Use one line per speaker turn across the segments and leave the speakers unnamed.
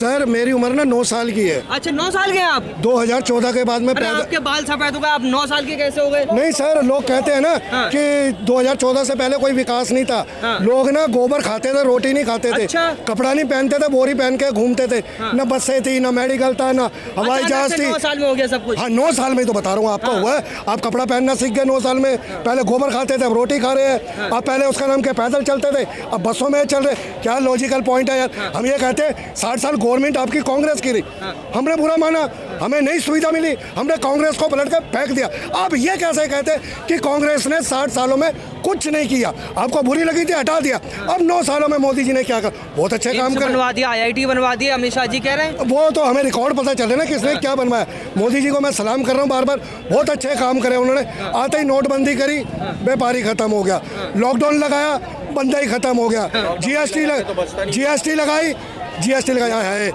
Sir मेरी उम्र ना 9 साल की है।
अच्छा 9 साल के हैं आप?
2014 के बाद में
अरे आपके बाल सफेद हो गए, आप 9 साल के कैसे हो गए?
नहीं सर, लोग कहते हैं ना कि 2014 से पहले कोई विकास नहीं था। लोग ना गोबर खाते थे, रोटी नहीं खाते थे।
अच्छा।
कपड़ा नहीं पहनते थे, बोरी पहन के घूमते थे। न बसें थी, न मेडिकल था, न हवाई जहाज थी।
9 साल में हो गया सब कुछ?
हाँ 9 साल में ही तो बता रहा हूँ आपको हुआ है। आप कपड़ा पहनना सीख गए 9 साल में। पहले गोबर खाते थे, अब रोटी खा रहे हैं। अब पहले उसका नाम क्या, पैदल चलते थे, अब बसों में चल रहे। क्या लॉजिकल पॉइंट है यार। हम ये कहते हैं 60 साल गवर्नमेंट आपकी कांग्रेस की रही, हमने बुरा माना, हमें नई सुविधा मिली, हमने कांग्रेस को पलट कर फेंक दिया। आप ये कैसे कहते हैं कि कांग्रेस ने 60 सालों में कुछ नहीं किया? आपको बुरी लगी थी, हटा दिया। अब 9 सालों में मोदी जी ने क्या कर, बहुत अच्छे काम कर
बनवा दिया, IIT बनवा दिया, अमित शाह जी कह रहे हैं।
वो तो हमें रिकॉर्ड पता चले ना किसने क्या बनवाया। मोदी जी को मैं सलाम कर रहा हूँ बार बार, बहुत अच्छे काम करे उन्होंने। आते ही नोटबंदी करी, व्यापारी खत्म हो गया। लॉकडाउन लगाया, बंदा ही खत्म हो गया। GST लगाई, GST लगाया है,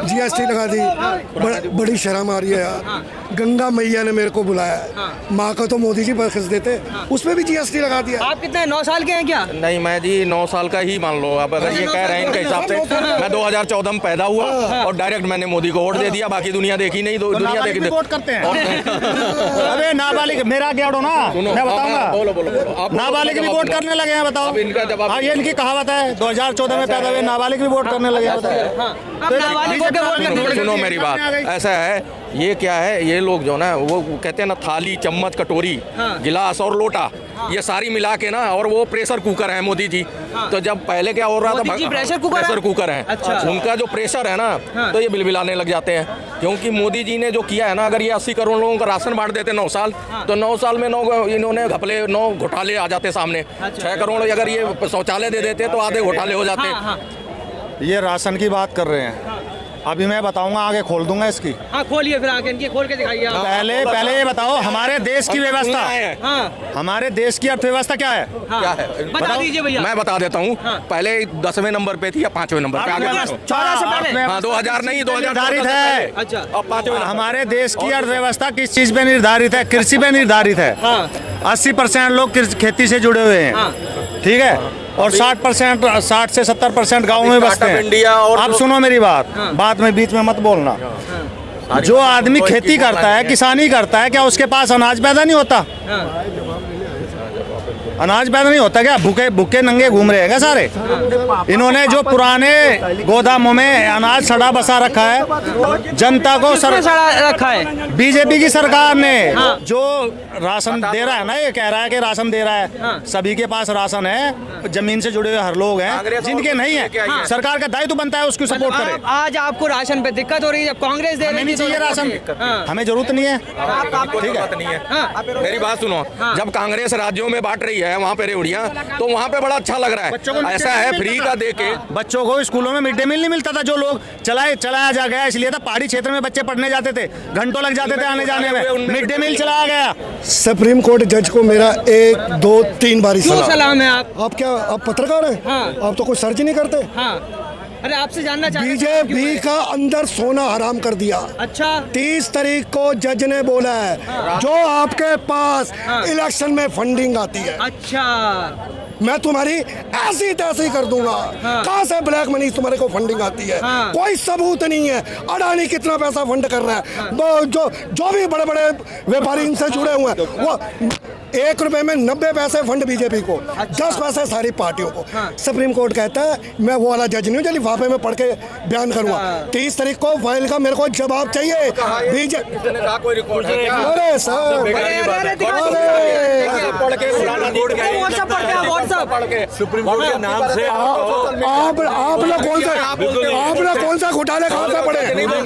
GST लगा दी। बड़ी शर्म आ रही है यार। गंगा मैया ने मेरे को बुलाया है, माँ को तो मोदी जी बख्श देते, उसमें भी GST लगा दिया।
आप कितने 9 साल के हैं क्या?
नहीं, मैं जी 9 साल का ही मान लो। अब अगर ये कह रहे हैं इनके हिसाब से, मैं 2014 में पैदा हुआ और डायरेक्ट मैंने मोदी को वोट दे दिया। बाकी दुनिया देखी नहीं, दुनिया देखी
वोट करते हैं। अरे नाबालिग, मेरा क्या ना, मैं बताऊंगा।
बोलो
नाबालिग भी वोट करने लगे हैं, बताओ।
इनका जवाब।
हाँ, ये इनकी कहावत है, 2014 में पैदा हुए नाबालिग भी वोट करने लगे हैं, बताओ।
सुनो मेरी बात, ऐसा है, ये क्या है, ये लोग जो ना वो कहते हैं ना, थाली चम्मच कटोरी गिलास और लोटा, ये सारी मिला के ना, और वो प्रेशर कुकर है मोदी जी। तो जब पहले क्या हो रहा था, प्रेशर कुकर है।
अच्छा।
उनका जो प्रेशर है ना, तो ये बिलबिलाने लग जाते हैं। क्योंकि मोदी जी ने जो किया है ना, अगर ये 80 करोड़ लोगों को राशन बांट देते 9 साल, तो 9 साल में 9 इन्होंने घपले 9 घोटाले आ जाते सामने। 6 करोड़ अगर ये शौचालय दे देते तो आधे घोटाले हो जाते।
ये राशन की बात कर रहे हैं, अभी मैं बताऊंगा, आगे खोल दूंगा इसकी।
हाँ खोलिए, फिर आगे इनकी खोल के दिखाइए।
पहले ये बताओ, हमारे देश की व्यवस्था, हमारे देश की अर्थव्यवस्था क्या है?
क्या है
बता दीजिए भैया।
मैं बता देता हूँ। पहले 10वें नंबर पे थी या 5वें नंबर पे? आगे
14 से पहले।
हाँ 2000 नहीं, 2000
निर्धारित है।
अच्छा,
अब 5वें।
हमारे देश की अर्थव्यवस्था किस चीज पे निर्धारित है? कृषि पे निर्धारित है। 80% लोग खेती से जुड़े हुए हैं, ठीक है, और 60 से 70% गाँव में बसते हैं। अब सुनो मेरी बात में बीच में मत बोलना। जो आदमी खेती करता है, किसानी करता है, क्या उसके पास अनाज पैदा नहीं होता? अनाज पैदा नहीं होता क्या? भूखे भूखे नंगे घूम रहे हैं क्या सारे? इन्होंने जो पुराने गोदामों में अनाज सड़ा बसा रखा है, जनता को
सड़ा रखा है।
बीजेपी की सरकार ने जो राशन दे रहा है ना, ये कह रहा है कि राशन दे रहा है, सभी के पास राशन है, जमीन से जुड़े हुए हर लोग हैं। जिनके नहीं है, सरकार का दायित्व बनता है उसकी सपोर्ट करे।
आज आपको राशन पे दिक्कत हो रही है, जब कांग्रेस दे रही
नहीं चाहिए राशन, हमें जरूरत नहीं है, ठीक है।
मेरी बात सुनो, जब कांग्रेस राज्यों में बांट रही है वहाँ पे रेवड़ियाँ, तो वहाँ पे बड़ा अच्छा लग रहा है। ऐसा है, फ्री का दे के
बच्चों को स्कूलों में मिड डे मील नहीं मिलता था। जो लोग चलाया जा गया, इसलिए था पहाड़ी क्षेत्र में बच्चे पढ़ने जाते थे, घंटों लग जाते थे आने जाने में, मिड डे मील चलाया गया।
सुप्रीम कोर्ट जज को मेरा 1, 2, 3 बार
सलाम है।
आप क्या, आप पत्रकार हैं? आप तो कोई सर्च नहीं करते?
अरे आपसे जानना चाहते हैं,
बीजेपी का अंदर सोना हराम कर दिया।
अच्छा,
30 तारीख को जज ने बोला है, जो आपके पास इलेक्शन में फंडिंग आती है,
अच्छा, मैं
मैं तुम्हारी ऐसी तैसी कर दूंगा। कहाँ से ब्लैक मनी तुम्हारे को फंडिंग आती है? कोई सबूत नहीं है। अडानी कितना पैसा फंड कर रहा है, जो भी बड़े बड़े व्यापारी इनसे जुड़े हुए हैं, वो 1 रुपए में 90 पैसे फंड बीजेपी को, 10 पैसे सारी पार्टियों को। सुप्रीम कोर्ट कहता है, मैं वो वाला जज नहीं हूँ जो लिफाफे में पढ़ के बयान करूंगा। 30 तारीख को फाइल का मेरे को जवाब चाहिए। बीजेपी, अरे सर,
सुप्रीम कोर्ट के नाम से
आपने कौन सा घोटाले कहाँ से पड़े?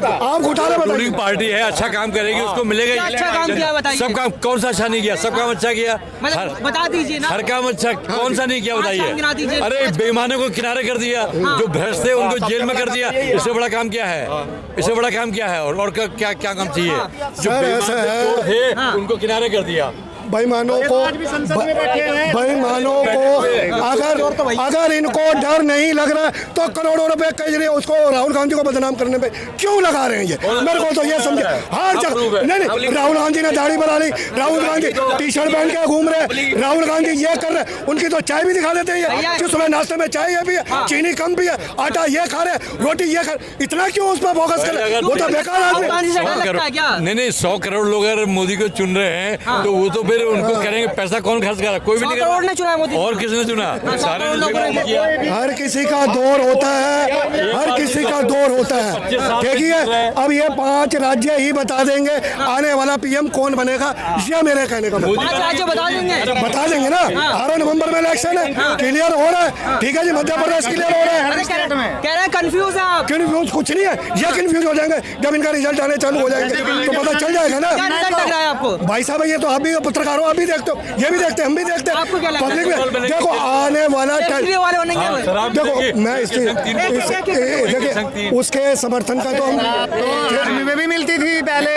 आप घोटाले
रूलिंग पार्टी है, अच्छा काम करेगी, उसको मिलेगा।
अच्छा काम किया बताइए।
सब काम कौन सा अच्छा नहीं किया? सब काम अच्छा किया,
बता दीजिए ना।
हर काम अच्छा कौन सा नहीं किया बताइए? अरे बेईमानों को किनारे कर दिया, जो भ्रष्ट थे उनको जेल में कर दिया। इससे बड़ा काम क्या है? इससे बड़ा काम क्या है? और क्या क्या काम चाहिए? जो बेईमान थे उनको किनारे कर दिया,
बेईमानों को अगर इनको डर नहीं लग रहा है तो करोड़ों रुपए केजरीवाल उसको राहुल गांधी को बदनाम करने पे क्यों लगा रहे हैं ये? मेरे को तो ये समझे हर जगह नहीं, राहुल गांधी ने दाढ़ी बना ली, राहुल गांधी टी शर्ट पहन के घूम रहे, राहुल गांधी ये कर रहे, उनकी तो चाय भी दिखा देते हैं ये कि सुबह नाश्ते में चाय ये भी है, चीनी कम भी है, आटा ये खा रहे, रोटी ये खा, इतना क्यों उस पर फोकस कर रहे? वो तो बेकार आदमी।
नहीं 100 करोड़ लोग अगर मोदी को चुन रहे हैं तो वो तो फिर उनको करेंगे पैसा कौन खर्च कर रहा? कोई भी नहीं कर रहा।
चुना मोदी
और किसने चुना? सारे किया।
हर किसी का दौर होता है, हर किसी का दौर होता है। देखिए अब ये 5 राज्य ही बता देंगे आने वाला पीएम कौन बनेगा, ये मेरे कहने का मतलब।
5 राज्य
बता देंगे ना। 12 नवंबर में इलेक्शन है, क्लियर हो रहा है, ठीक है जी, मध्य प्रदेश क्लियर हो रहा है।
कह रहे हैं कंफ्यूज है आप।
कंफ्यूज कुछ नहीं है, ये कंफ्यूज हो जाएंगे जब इनका रिजल्ट आने चालू हो जाएंगे तो पता चल जाएगा ना।
क्या रिजल्ट लग रहा है आपको?
भाई साहब ये तो आप भी पत्रकार हो, आप भी देखते हो, ये भी देखते हैं, हम भी देखते हैं।
आपको क्या लगता है?
पब्लिक में देखो आने वाला
वाले बनेंगे।
देखो मैं देखिए उसके समर्थन का तो हम
में भी मिलती थी पहले,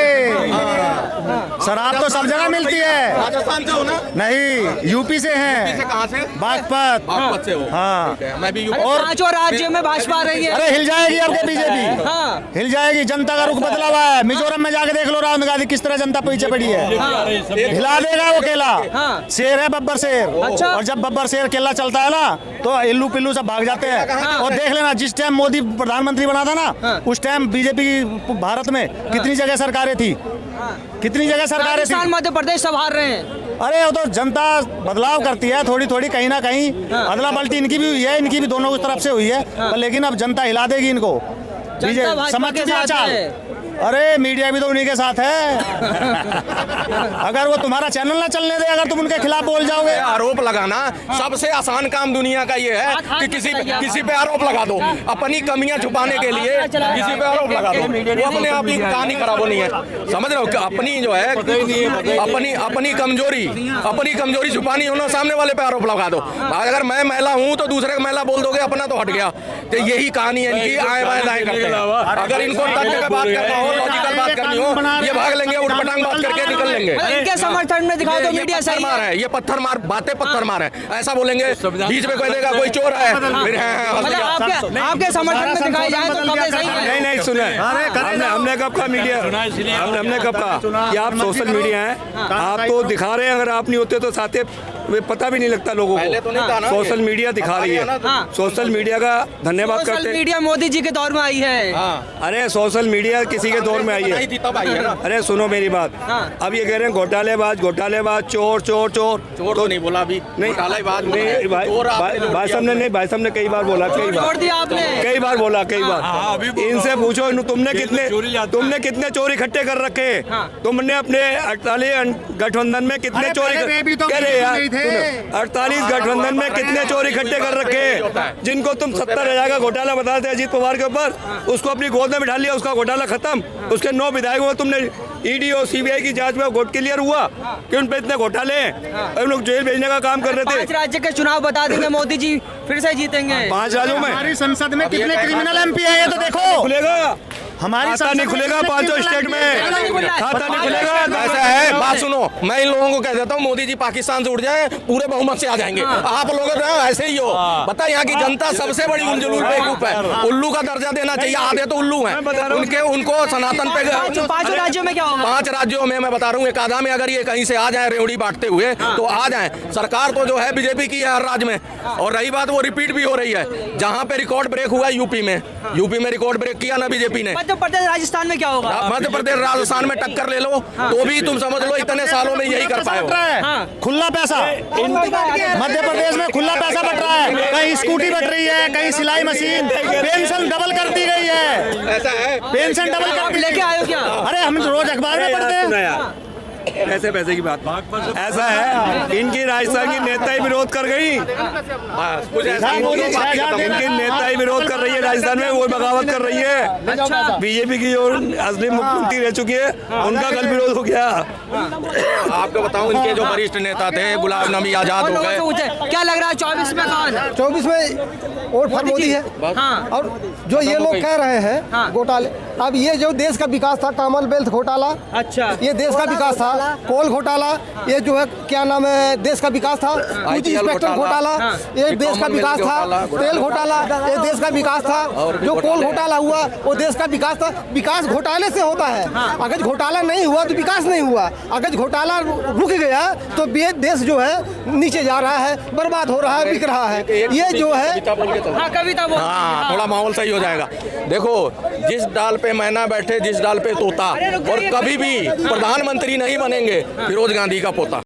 शराब तो सब जगह मिलती है।
राजस्थान से हो ना?
नहीं, यूपी से हैं।
कहाँ से?
बागपत
से हो?
हाँ।
मैं भी
और 5 राज्यों में भाजपा आ रही है।
अरे हिल जाएगी आपको बीजेपी,
हाँ।
हिल जाएगी। जनता का रुख बदला हुआ है। मिजोरम में जाके देख लो राहुल गांधी किस तरह जनता पीछे पड़ी है। हिला देगा वो केला।
हाँ।
शेर है बब्बर शेर।
अच्छा।
और जब बब्बर शेर केला चलता है ना तो इल्लू पिल्लू सब भाग जाते हैं। और देख लेना जिस टाइम मोदी प्रधानमंत्री बना था ना उस टाइम बीजेपी की भारत में कितनी जगह सरकारें थी, कितनी जगह सरकारें थी।
राजस्थान मध्य प्रदेश सब हार रहे हैं।
अरे वो तो जनता बदलाव करती है थोड़ी थोड़ी, कहीं ना कहीं अदला बल्टी इनकी भी हुई है, इनकी भी दोनों की तरफ से हुई है। पर लेकिन अब जनता हिला देगी इनको।
भाजपा
समझ
के
चुके हैं
साथ
चाल।
है।
अरे मीडिया भी तो उन्हीं के साथ है। अगर वो तुम्हारा चैनल ना चलने दे, अगर तुम उनके खिलाफ बोल जाओगे।
आरोप लगाना सबसे आसान काम दुनिया का ये है कि किसी पे आरोप लगा दो, अपनी कमियां छुपाने के लिए किसी पे आरोप लगा दो, वो अपने आप ही कहानी खराब होनी है। समझ रहे हो? अपनी जो है अपनी कमजोरी छुपानी हो ना, सामने वाले पे आरोप लगा दो। अगर मैं महिला हूँ तो दूसरे को महिला बोल दोगे, अपना तो हट गया। तो यही कहानी है इनकी, आए बाएं दाएं करते हैं। अगर इनको तथ्य पे बात करना हो, लॉजिकल बात करनी हो, ये भाग लेंगे, उठपटांग बात करके निकल लेंगे।
इनके समर्थन में दिखाओ तो मीडिया सही
मार है, ये पत्थर मार बातें, पत्थर मार है, ऐसा बोलेंगे। बीच में कोई देगा कोई चोर है, फिर
आपके समर्थन में दिखाई जाए तो कब सही है?
नहीं सुने, हमने कब कहा मीडिया, हमने कब कहा कि आप सोशल मीडिया हैं, आप तो दिखा रहे हैं। अगर आप नहीं होते तो साथे पता भी नहीं लगता लोगों को। सोशल मीडिया दिखा रही है, सोशल मीडिया का धन्यवाद करते हैं।
मीडिया मोदी जी के दौर में आई है।
अरे सोशल मीडिया किसी के दौर में आई है। अरे सुनो मेरी बात, अब ये कह रहे हैं घोटालेबाज, चोर चोर चोर
तो नहीं बोला अभी,
नहीं भाई साहब ने कई बार बोला, कई बार बोला, कई बार। इनसे पूछो तुमने कितने चोर इकट्ठे कर रखे, तुमने अपने 48 गठबंधन में कितने चोरी कह रहे यार, 48 गठबंधन में कितने चोर इकट्ठे कर रखे, जिनको तुम 70,000 का घोटाला बताते हैं अजीत पवार के ऊपर, उसको अपनी गोद में बिठा लिया, उसका घोटाला खत्म। उसके 9 विधायकों में तुमने ईडी और सीबीआई की जांच में वोट क्लियर हुआ कि उन पे इतने घोटाले हैं, उन लोग जेल भेजने का काम कर रहे थे।
5 राज्य के चुनाव बता देंगे, मोदी जी फिर से जीतेंगे।
5 राज्यों में
हमारी संसद में कितने क्रिमिनल एमपी हैं ये तो देखो।
खुलेगा,
हमारी
खाता नहीं खुलेगा 5 स्टेट में, खाता नहीं खुलेगा।
ऐसा है, बात सुनो, मैं इन लोगों को कह देता हूँ मोदी जी पाकिस्तान से उठ जाए, पूरे बहुमत से आ जाएंगे। आप लोग ऐसे ही हो, बता यहाँ की जनता सबसे बड़ी उलझुल बेवकूफ है। उल्लू का दर्जा देना चाहिए, आधे तो उल्लू हैं, उनको सनातन पे।
5 राज्यों में क्या होगा?
5 राज्यों में मैं बता रहा हूँ, एक आधा में अगर ये कहीं से आ जाए रेवड़ी बांटते हुए तो आ जाए। सरकार तो जो है बीजेपी की है हर राज्य में, और रही बात वो रिपीट भी हो रही है। जहाँ पे रिकॉर्ड ब्रेक हुआ यूपी में रिकॉर्ड ब्रेक किया ना बीजेपी ने।
मध्य प्रदेश राजस्थान में क्या होगा?
मध्य प्रदेश राजस्थान में टक्कर ले लो तो भी तुम समझ लो इतने सालों में यही कर पाए हो।
खुला पैसा मध्य प्रदेश में खुला पैसा बट रहा है, कहीं स्कूटी बट रही है, कहीं सिलाई मशीन, पेंशन डबल कर दी गई है।
ऐसा है,
पेंशन डबल कर
लेके आयो क्या?
अरे हम रोज अखबार में पढ़ते हैं।
पैसे की बात ऐसा है, इनकी राजस्थान की नेता ही विरोध कर गई, इनकी नेता ही विरोध कर रही है राजस्थान में, वो बगावत कर रही है। बीजेपी की जो असली मुख्यमंत्री रह चुकी है उनका कल विरोध हो गया।
आपको बताऊं, इनके जो वरिष्ठ नेता थे गुलाम नबी आजाद हो गए।
क्या लग रहा है 24 में कौन?
24 में वोट फॉर मोदी है।
हाँ।
और जो ये लोग कह रहे हैं घोटाले, अब ये जो देश का विकास था, कॉमनवेल्थ घोटाला,
अच्छा,
ये देश का विकास था। कोल घोटाला, ये जो है क्या नाम है, देश का विकास था। फूड इंस्पेक्टर घोटाला, ये देश का विकास था। तेल घोटाला, ये देश का विकास था। जो कोल घोटाला हुआ वो देश का विकास था। विकास घोटाले से होता है। अगर घोटाला नहीं हुआ तो विकास नहीं हुआ। अगर घोटाला रुक गया तो देश जो है नीचे जा रहा है, बर्बाद हो रहा है, बिक रहा है। ये जो है
कविता बोल,
हाँ, थोड़ा माहौल सही हो जाएगा। देखो, जिस डाल पे मैना बैठे, जिस डाल पे तोता, और कभी भी प्रधानमंत्री नहीं बनेंगे फिरोज गांधी का पोता।